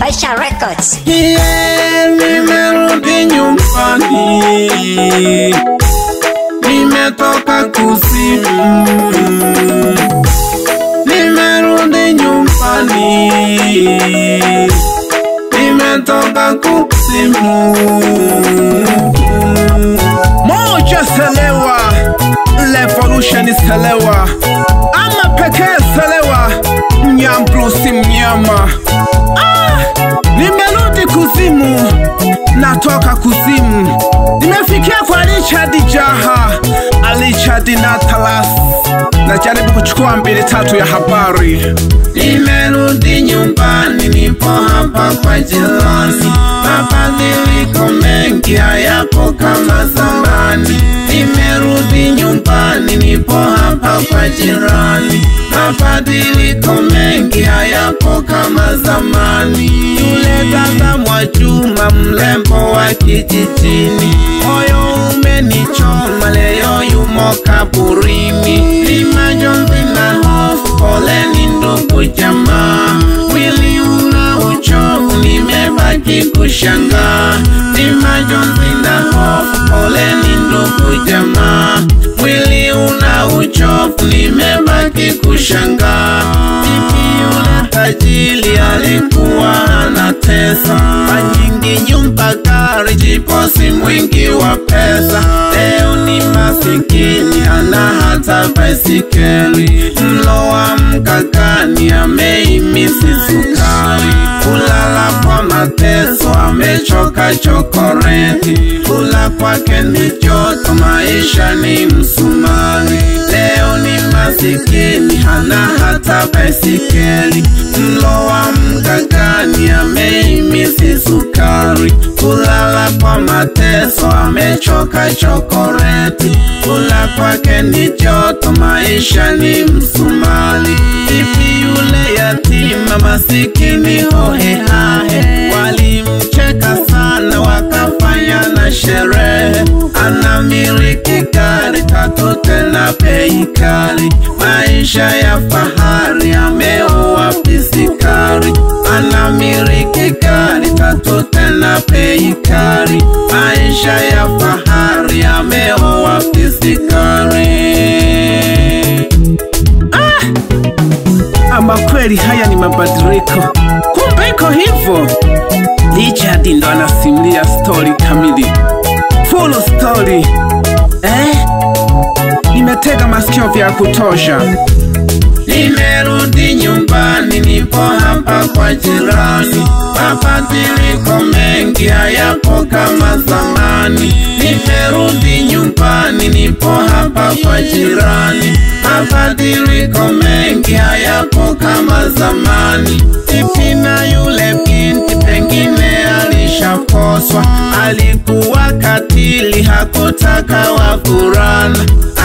Baisha Records. Nimerudi nyumbani, nimetoka kuzimu. Nimerudi nyumbani, nimetoka kuzimu. Moja selewa, revolution selewa, ama pekee selewa, mnyamblo si mnyama. Nimerudi kuzimu, natoka kuzimu. Nimefikia kwa Richard Jaha, Richard Natalas. Najaribu kuchukua 2-3 ya habari. Nimerudi nyumbani, nipo hapa kwa jirani. Mabadiliko mengi hayapo kama zamani. Nimerudi nyumbani, nipo hapa kwa jirani. Mabadiliko mengi hayapo kama zamani. Yule dada Mwajuma mrembo wa kijijini, moyo umenichoma leo yumo kaburini. Ni majonzi na hofu, poleni ndugu jamaa. Mwili una uchovu, nimebaki kushangaa. Ni majonzi na hofu, poleni ndugu jamaa. Mwili una uchovu, nimebaki kushangaa. Yule tajiri alikuwa anatesa, manyingi nyumba gari jiposi mwingi wa pesa. Leo ni masikini hana hata baisikeli. Mlo wa mkakani ameimisi sukari. Kulala kwa mateso amechoka chokoreti. Kula kwake ni joto, maisha ni msumari. Leo ni masikini hana hata baisikeli. Mlo wa mkakani ameimisi sukari. Kulala kwa mateso amechoka chokoreti. Kula kwake ni joto, maisha ni msumari. Ipi yule yatima masikini hohehahe, walimcheka sana wakafanya na sherehe. Anamiliki gari 3 tena bei kali, maisha ya fahari ameoa pisikari. Anamiliki gari 3 tena bei kali, maisha ya fahari ameoa pisikari. Ama kweli haya ni mabadiliko, kumbe iko hivyo. Richard ndo anasimulia story kamili, full story. Nimetega masikio vya kutosha. Nimerudi nyumbani, nipo hapa kwa jirani. Mabadiliko mengi hayapo kama zamani. Nimerudi nyumbani, nipo hapa kwa jirani. Mabadiliko mengi hayapo kama zamani. Ipina yule binti pengine alishakoswa, alikuwa katili hakutaka wavulana.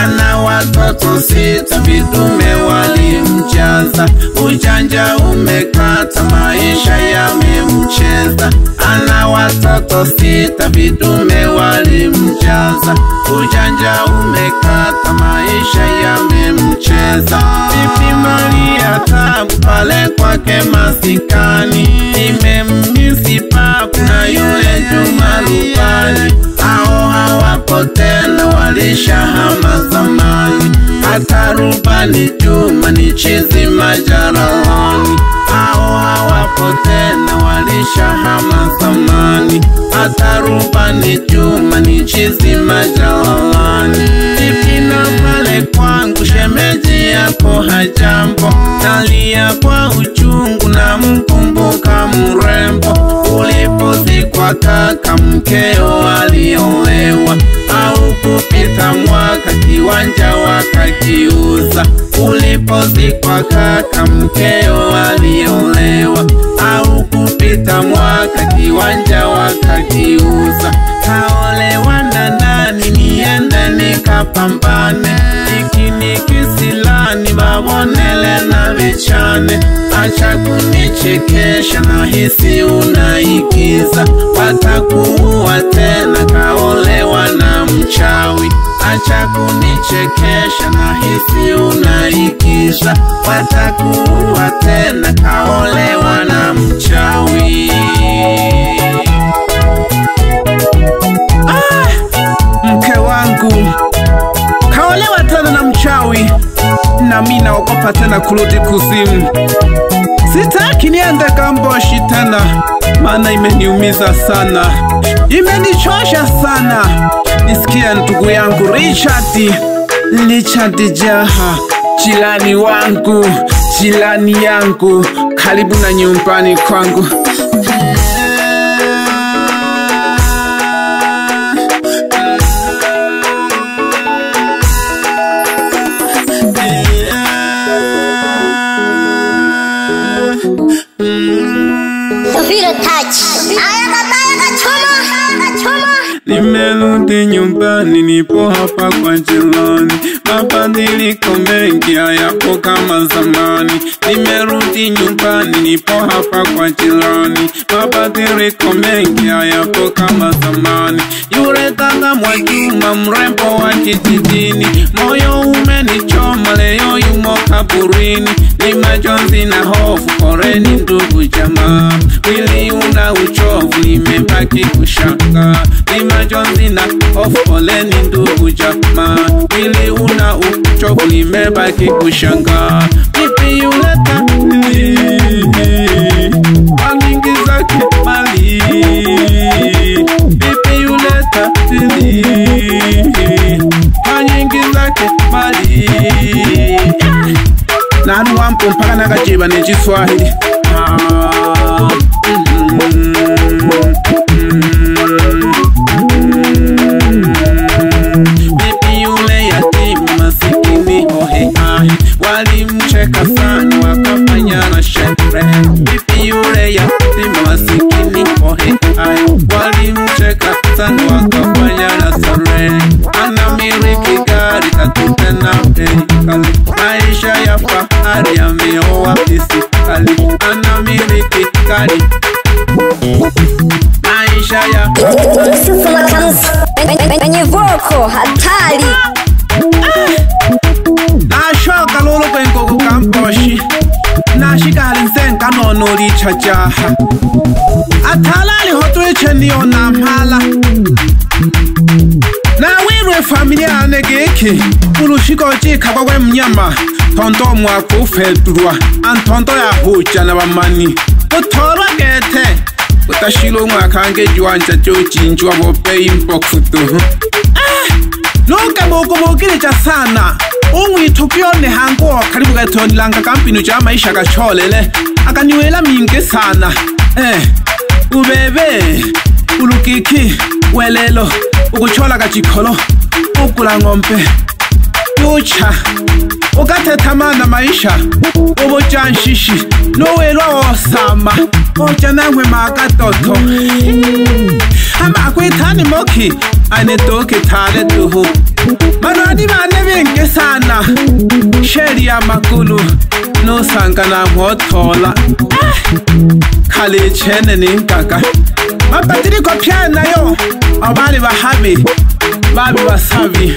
Ana watoto 6 vidume walimjaza. Ujanja umekata, maisha yamemcheza. Ana watoto 6 vidume walimjaza. Ujanja umekata, maisha yamemcheza. Bibi Maria tabu pale kwake masikani. Nimemisi papu na yule Juma Rubani. Hao hawapo tena, walishahama zamani. Hata Rubani Juma ni chizi majaralani. Hao hawapo tena, walishahama zamani. Hata Rubani Juma ni chizi majaralani. Ipina pale kwangu shemeji yako hajambo. Nalia kwa uchungu na mkumbuka mrembo. Ulipozikwa kaka mkeo aliolewa. Au kupita mwaka kiwanja wakakiuza. Ulipozikwa kaka mkeo aliolewa. Au kupita mwaka kiwanja wakakiuza. Kaolewa na nani niende nikapambane. Ikini kisilani babonele na vichane. Acha kunichekesha na hisi unaigiza. Watakuua tena, kaolewa na mchawi. Acha kunichekesha na hisi unaigiza. Watakuua tena, kaolewa na mchawi. naogopa tena kurudi kuzimu. Sitaki niende Kamboshi tena, maana imeniumiza sana, imenichosha sana. Nisikia ndugu yangu Richard Jaha, jirani wangu, jirani yangu, karibu na nyumbani kwangu. Nimerudi nyumbani, nipo hapa kwa jirani, mabadiliko mengi hayapo kama zamani. Nimerudi nyumbani, nipo hapa kwa jirani, mabadiliko mengi hayapo kama zamani. Yule kaka Mwajuma mrembo wa kijijini, moyo umenichoma leo yumo kaburini. Ni majonzi na hofu, poreni ndugu jamaa, mwili una uchovu, nimebaki kushanga. Ni majonzi na hofu, poreni ndugu jamaa, mwili una uchovu, nimebaki kushanga. Vipi yule tani waningi zake mali, vipi yule tani waningi zake mali. Nanu wampo mpaka nakajiba n'Ekiswahili. Bibi yule yatimu masikini hohe hai, walimcheka sana wakafanya na sherehe. Bibi yule yatimu masikini hohe hai, walimcheka sana wakafanya na sherehe. Anamiliki gari tatu tena bei kali, maisha ya fahari ameoa pisi kali. Anamiliki gari, maisha ya Yusufu Makamuzi wenye voko hatari. Nashoka lolo kwenko Kamboshi, nashikali nsenka nono Richard Jaha, atalali hotweche niyo nampala. Na wirwe familia anegeki, ulushiko jika kwa mnyama, tonto mwakufedurwa, antonto ya huja na wamani. Utorwa gete, utashilo mwakange juanja jojinjwa bobe impokutu. Nuka mugumugirija sana, umwitukione hango karibu gatoni langa kampinu ja maisha gacholele, akaniwela mingi sana. Ubebe, ulukiki, welelo, ukuchola gachikolo, ukula ngombe, yucha, ugatetamana maisha, ubujanshishi, nuwelwa osama, oja nangwe magatoto. Ama kwitani moki, ane toke tale tuhu. Manani bane bingi sana, sheri ya makulu, no sanga na mwotola. Kali chene ni nkaka, mapatiri kwa piana yo, abali bahabi, babi wasabi.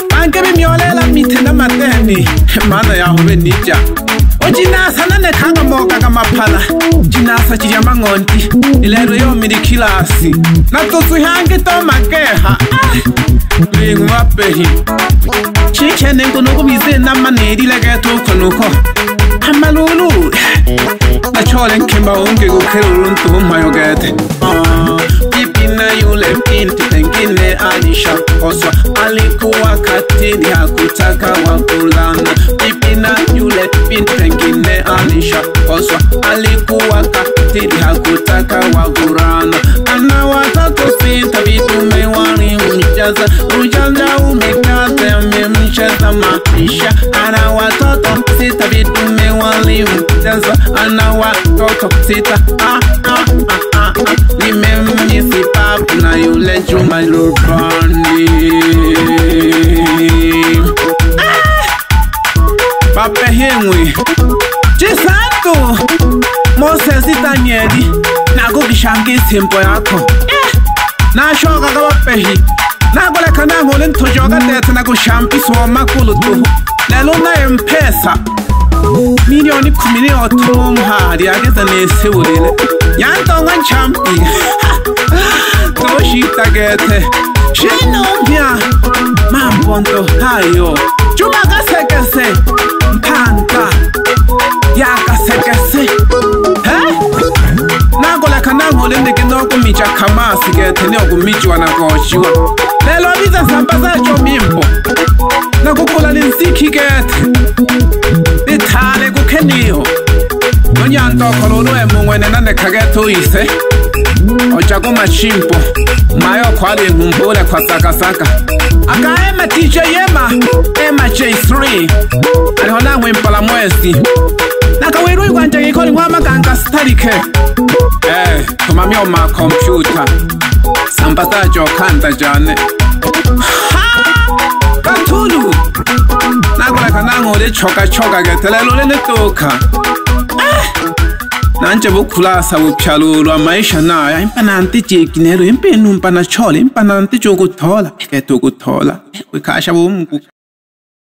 Banke bimyolela mite na mateni, mana ya hube nija. Ojinasa nane kanga moka kama pala, jinasa chijama ngonti, ilero yo mirikilasi. Natusu hangi to makeha, mingu mapehi. Chikene nkunuku mize na maneri legetu kunuko. Hamalulu, nachole nkimba unge kukiru ntu mayogete. Pipina yule pinti pengine alishaposwa, alikuwa katili hakutaka wavulana. Pipina yule pinti pengine alishaposwa, alikuwa katili hakutaka wavulana. Ana watoto sita, vitume walimjaza, ujanja umekata amemcheza maisha. Ana watoto sita, vitume walimjaza, ana watoto sita. Nimemisi papu na yule Juma Lubani. Pape hengwi Jisantu Moses Danieli, nago gishangi simpo yako. Nashoka kawapehi, nago leka nangole ntojoga dete nago shampi suwa makulu tuhu. Lelo na mpesa milioni 10 hari ageze nesewurele. Yantonga nchampi Toshita gete Shino mpya Mambondo hayo Chuma gasekese Mpanta mija kamasi gethe niyo kumijiwa nakoshiwa lelo biza sambaza jomimpo nakukula linsiki gethe ithale kukheniyo nonyantoko lolwe mungwene nanekhagetho ise oja kumashimpo mayo khwali ngumbule kwa sakasaka akaema DJ Yema Ema J3 alihona ngwimpala mwezi nakawiru ikwanje ngikoli ngwamaganga sitalike kumamyo ma computer sambaza jo khanda jane Katulu nakuleka nangole choka gethelelo lenetoka nanje bukhulasa buphyalulwa maisha nayo impananti jekinelo impenu mpana chole impananti jokuthola eketho kuthola kwikhasha bomku